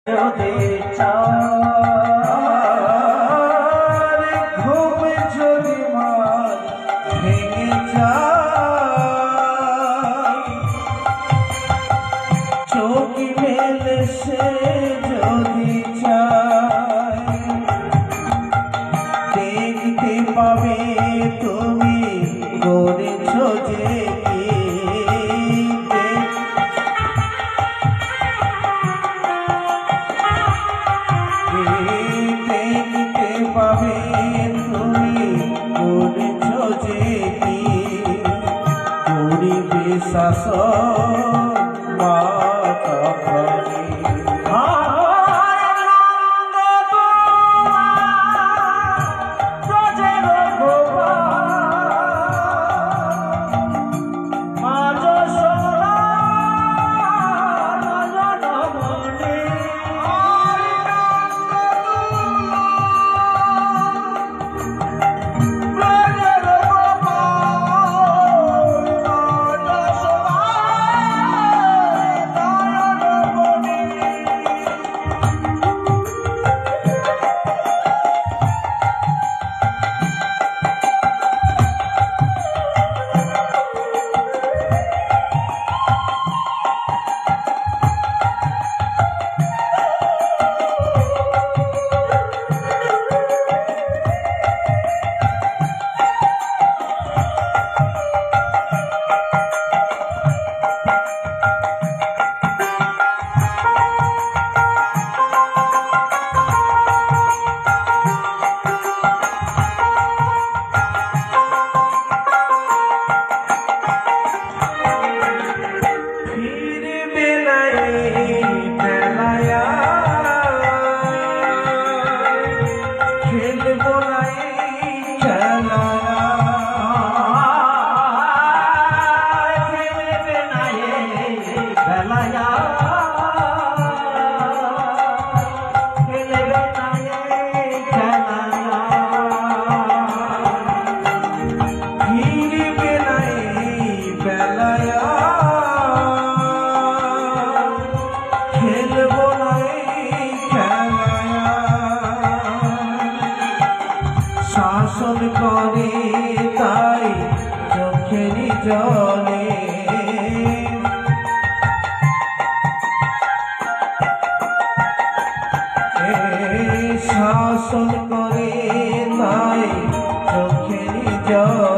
যদি চার ঘুম যদি মার ভেঙে যায় চোখ মেলে সে যদি চায় দেখতে পাবে তুমি করেছ যে দেখতে পাবে তুমি করেছ যে কি করিবে শাসন মাতা ভাবে শাসন করে তাই চোখেরই জলে শাসন করে তাই চোখেরই জলে